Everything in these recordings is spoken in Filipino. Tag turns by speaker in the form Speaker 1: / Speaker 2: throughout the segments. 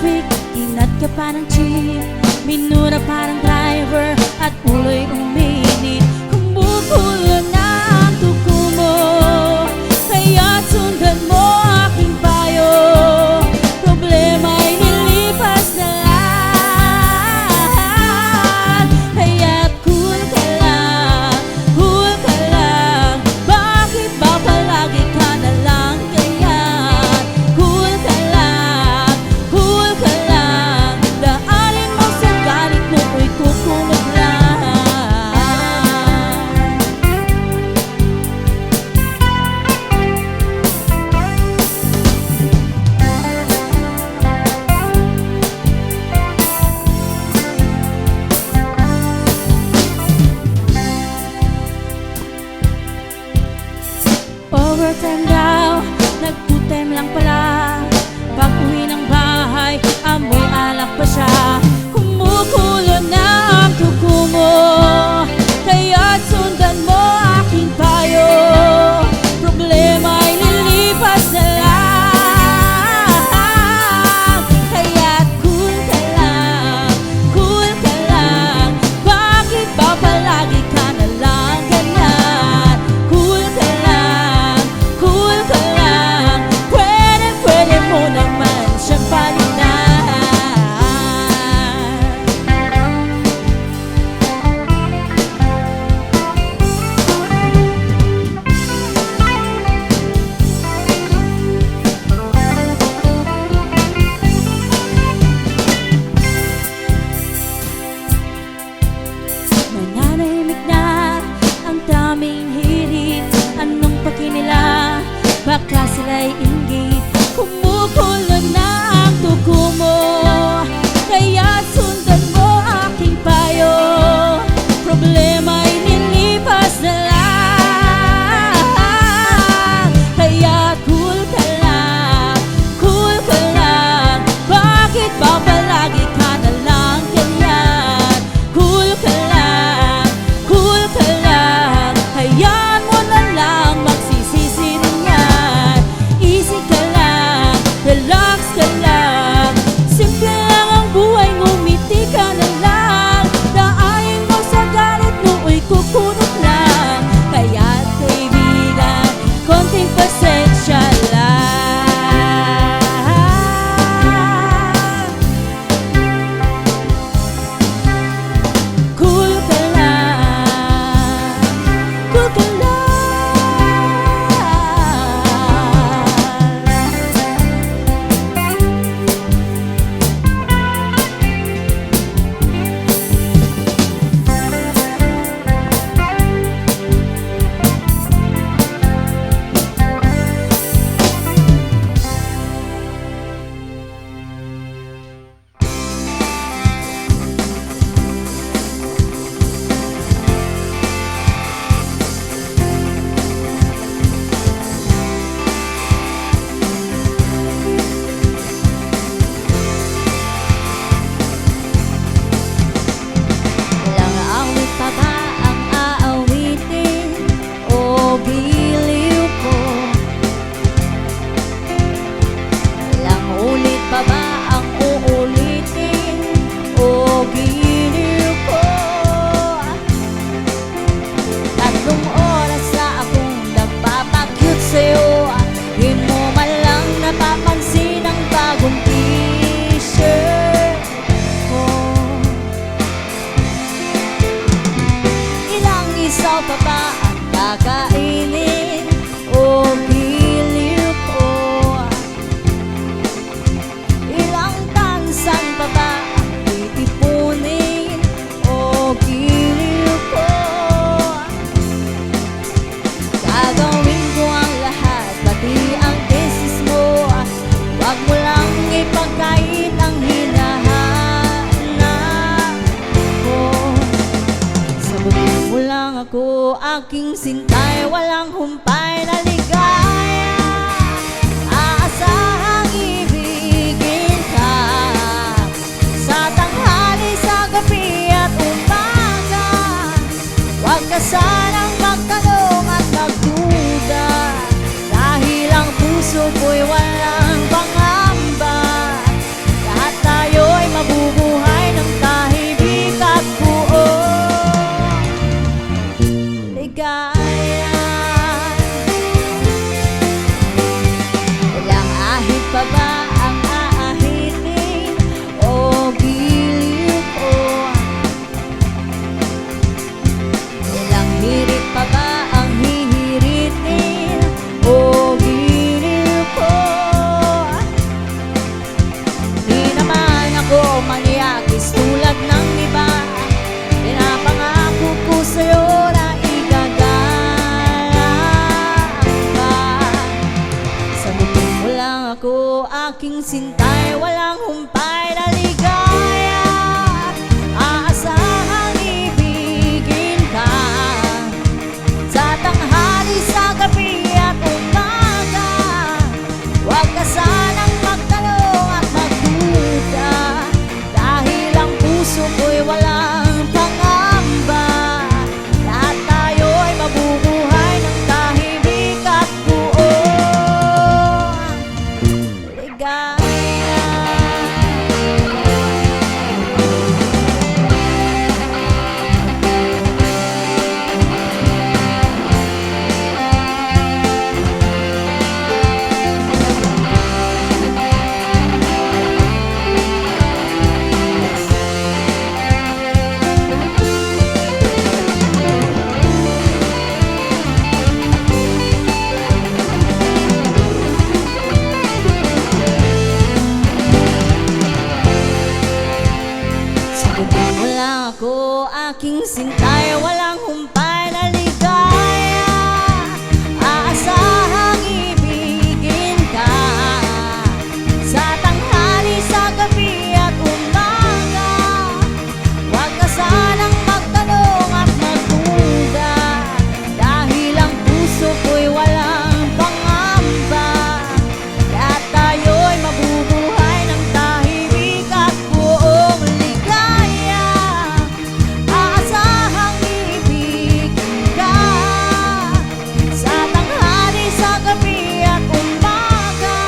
Speaker 1: traffic, inat ka pa ng jeep, minura parang driver at ulo'y uminit. Kumukulo na ang dugo mo, kaya't sundan mo aking payo. Problema'y nilipas na lang, kaya't cool ka lang, cool ka lang. Bakit ba palagi ka na lang ganyan? Cool ka lang, cool ka lang. Daanin mo sa galit mo, ko'y kukumot lang. Overtime daw, nag-2 time lang pala. Pag uwi ng bahay, amoy alak pa siya. Kumukulo na ang dugo mo, kaya't sundan mo aking payo. Problema'y nilipas na lang, kaya't cool ka lang, cool ka lang. Bakit ba palagi ka na lang ganyan? Cool ka lang, cool ka lang. Pwede mo naman siyang palitan. Nananahimik na ang daming hirit. Anong paki nila? Baka sila'y inggit. Kumukulo na ang dugo mo, kaya sundan mo aking payo. Problema'y nilipas na lang, kaya cool ka lang, cool ka lang. Bakit ba palagi ka na lang ganyan? Cool ka lang, cool ka lang. Hayaan mo na lang, magsisisi rin yan. Easy ka lang, relax ka lang. Simple lang ang buhay, ngumiti ka na lang. Daanin mo sa galit mo, uy kukunot lang. Kaya't kaibigan, konting pasensya lang. Cool ka lang, cool ka lang. Ilang awit pa ba ang aawitin o biliw ko? Ilang ulit pa ba ang uulitin o giliw ko? 3 oras na akong nagpapakyut sa'yo, di mo man lang napapansin ang bagong t-shirt ko. Ilang isaw pa ba ang kakainin o biliw ko? Ilang tansan pa ba ang titipunin o biliw ko? Gagawin ko ang lahat, pati ang business mo. Wag mo lang ipagkait ang hinahanap ko. Sagutin mo lang ako, aking sintay, walang humpay na ligaya. Aasahang ibigin ka sa tanghali, sa gabi at umaga. Wag ka sanang magtanong at magduda, dahil ang puso ko'y walang pangamba. Lahat aking sintay, walang humpay na ligaya. Aasahang ibigin ka sa tanghali, sa gabi at umaga. Huwag ka sanang magtanong at magduda, dahil ang puso ko'y walang pangamba. Lahat tayo'y mabubuhay ng tahimik at buong ligaya. Sagutin mo lang ako, aking sintay, walang humpay na ligaya. Aasahang ibigin ka sa tanghali, sa gabi at umaga. Huwag ka sanang magtanong at magduda, dahil ang puso ko'y walang pangamba. Lahat tayo'y mabubuhay ng tahimik at buong ligaya. Aasahang ibigin ka sa tanghali, sa gabi at umaga.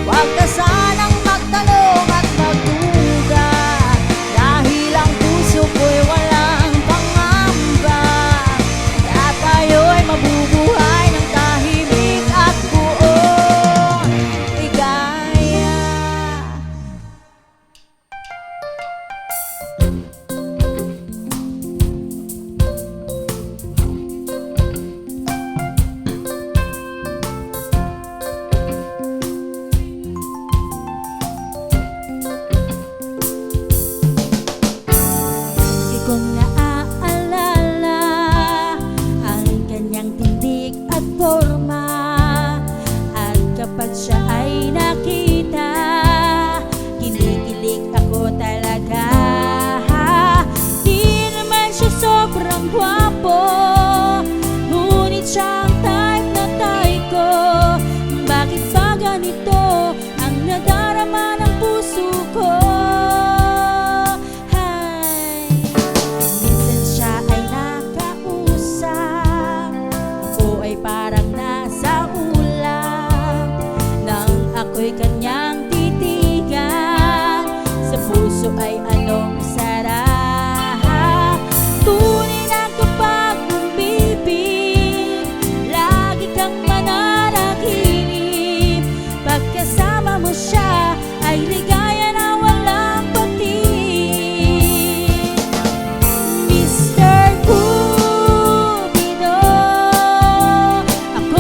Speaker 1: Huwag ka sanang magtanong at magduda, dahil ang puso ko'y walang pangamba. Lahat tayo'y mabubuhay ng tahimik at buong ligaya. Di kong naaalala ang kanyang tindig at forma, at kapag siya ay nakita, kinikilig ako talaga. Di naman siya sobrang gwapo, ngunit siya ang type na type ko. Bakit ba ganito ang nadarama ng puso ko? Hay, minsan siya ay nakausap, ako ay parang nasa ulap, nang ako'y kanyang titigan, sa puso ay anong sarap. Tunay na kapag umibig, lagi kang mananaginip. Pagkasama mo siya ay ligaya na walang patig. Mr. Cupido, ako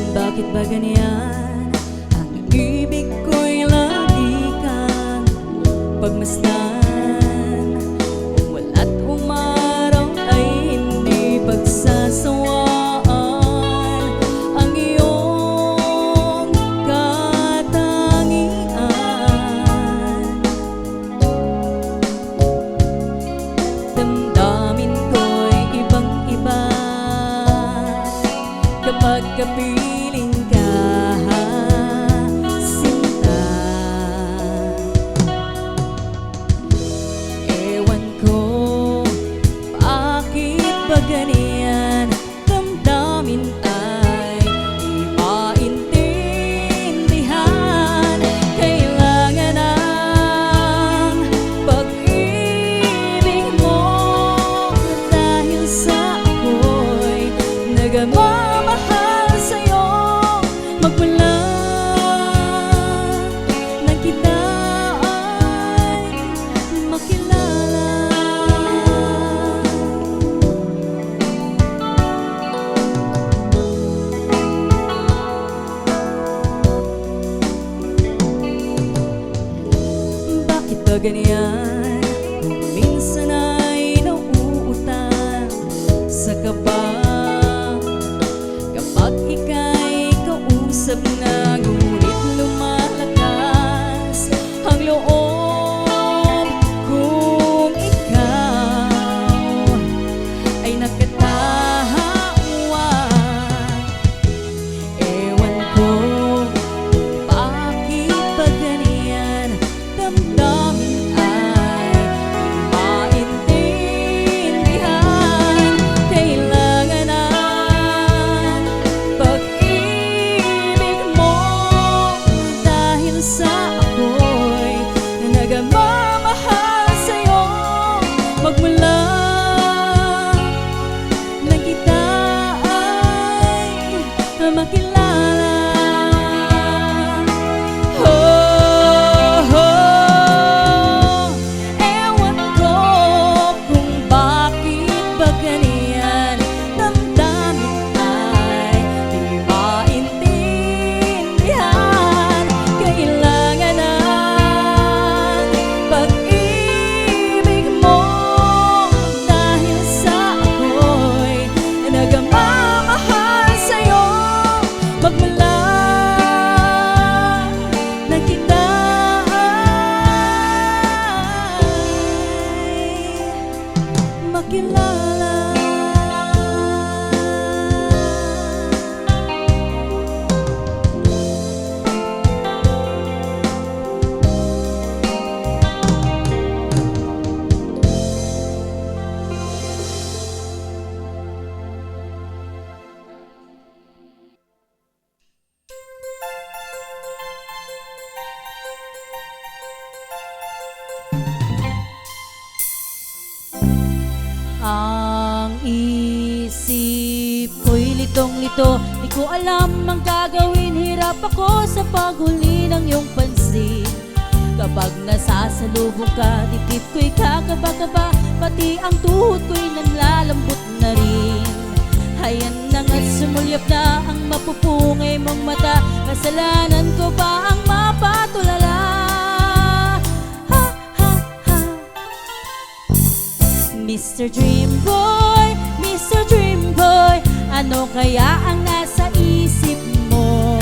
Speaker 1: Bakit ba ganyan? Ang ibig ko'y lagi kang pagmasdan. Umala't umaraw ay hindi pagsasawaan ang iyong katangian. Damdamin ko'y ibang-iba kapag kapiling ka, sinta. Ewan ko bakit ba ganyan, damdamin ay di maintindihan. Kailangan ng pag-ibig mo dahil sa ako'y nagamamahal sa'yo. Magmula nang kita ay makilala. Bakit ba ganyan? Kung minsan ay nauutang sa kaba kapag ika'y kausap na, ngunit lumalakas ang loob kung ikaw ay nakatawa. Ewan ko bakit ba ganyan, damdamin ay maintindihan. Kailangan ng pag-ibig mo dahil sa ako'y nagamamahal sa'yo. Magmula nang kita ay makilala. Ewan ko kung bakit ba ganyan, damdamin ay di maintindihan. Kailangan ng pag-ibig mo dahil sa ako'y nagamamahal sa'yo. Magmula nang kita ay makilala. Ang isip ko'y litong-lito, di ko alam ang gagawin. Hirap ako sa paghuli ng iyong pansin. Kapag nasasalubong ka, dibdib ko'y kakaba-kaba, pati ang tuhod ko'y nanlalambot na rin. Hayan na nga't sumulyap na ang mapupungay mong mata. Kasalanan ko ba ang mapatulala? Ha, ha, ha. Mr. Dream Boy, Mr. Dream Boy, ano kaya ang nasa isip mo?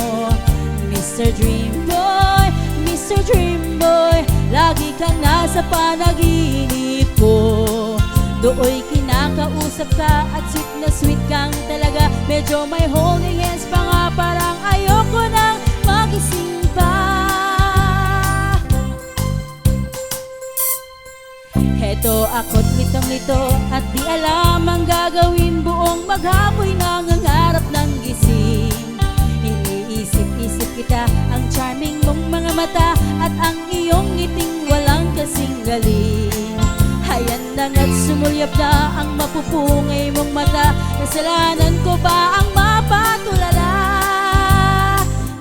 Speaker 1: Mr. Dream Boy, Mr. Dream Boy, lagi kang nasa panaginip ko. Dooy kinakausap ka at sweet kang talaga. Medyo may holding hands pa nga, parang ayoko nang magising pa. Heto ako't litong-lito at di alam ang gagawin. Buong maghapoy nangangarap ng gising. Iniisip-isip kita, ang charming mong mga mata at ang iyong ngiting walang kasing galing. Hayan na nga't sumulyap na ang mapupungay mong mata. Kasalanan ko ba ang mapatulala?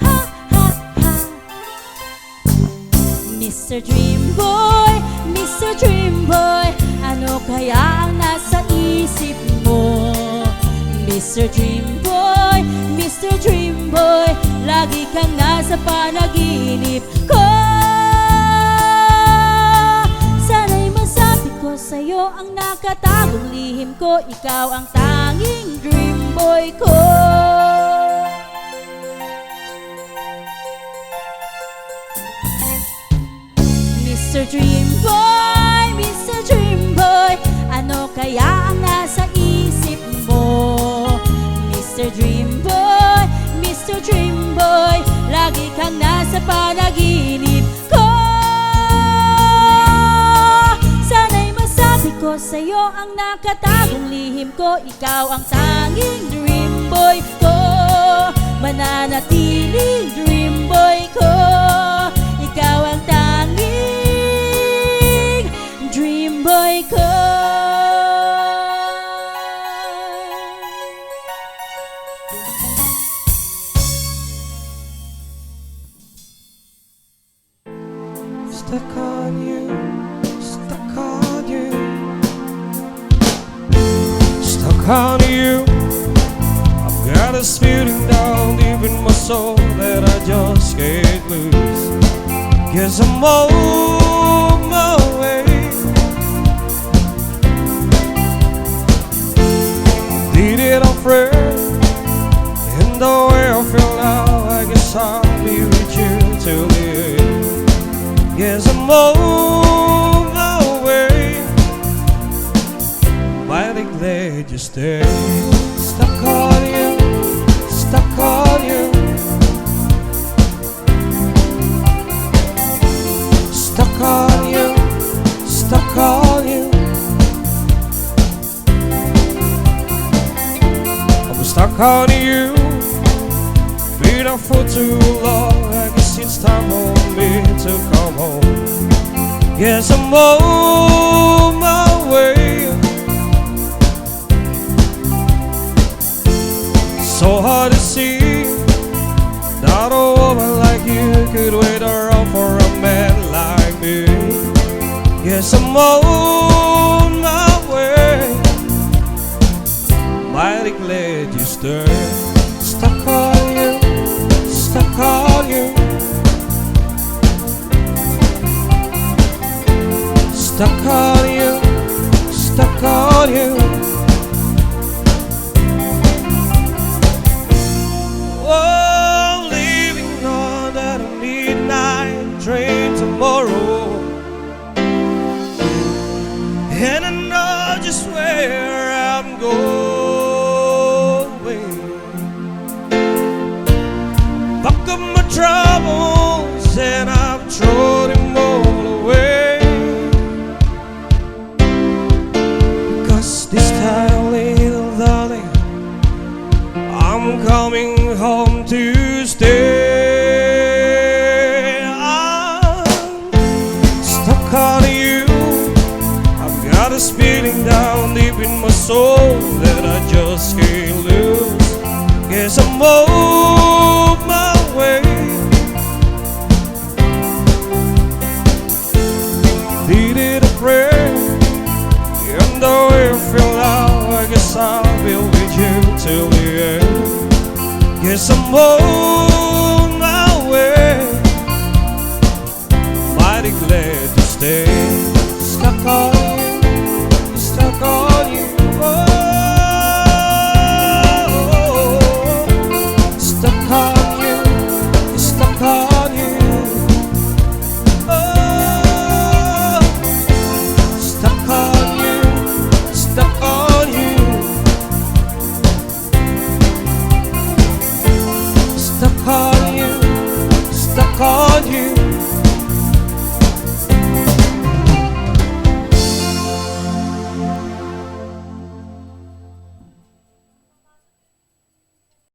Speaker 1: Ha, ha, ha. Mr. Dream Boy, Mr. Dream Boy, ano kaya ang nasa isip mo? Mr. Dream Boy, Mr. Dream Boy, kang nasa panaginip ko. Sana'y masabi ko sa'yo ang nakatagong lihim ko. Ikaw ang tanging dream boy ko. Mr. Dream Boy, Mr. Dream Boy, ano kaya ang nasa isip mo? Mr. Dream Boy, Mr. Dream Boy, lagi kang nasa panaginip ko. Sana'y masabi ko sa'yo ang nakatagong lihim ko. Ikaw ang tanging dream boy ko, mananatiling dream boy ko. Ikaw ang tanging dream boy ko.
Speaker 2: Stuck on you, stuck on you, stuck on you. I've got this feeling down deep in my soul that I just can't lose. Guess I'm on my way. Did it on prayer, and the way I feel now, I guess I'll be with you till the end. Yes, I'm on my way. Mighty glad you stayed. Stuck on you, stuck on you, stuck on you, stuck on you. I'm stuck on you. Been up for too long. I guess it's time for me to come home. Yes, I'm on my way. So hard to see that a woman like you could wait around for a man like me. Yes, I'm on my way. Mighty glad you stayed. Stuck on you, stuck on you, stuck on you, stuck on you. Oh, leaving on that midnight train tomorrow, and I know just where I'm going. Pack up my troubles and I've thrown them all away. Because this time, little darling, I'm coming home to stay. I'm stuck on you. I've got this feeling down deep in my soul that I just can't lose. Guess I'm on my way. Needed a prayer, and though I feel now, I guess I'll be with you till the end. Guess I'm on my way. Mighty glad to stay. Stuck on you, stuck on you. Oh, stuck on you, stuck on you. Oh, stuck on you, stuck on you. Stuck on you, stuck on you.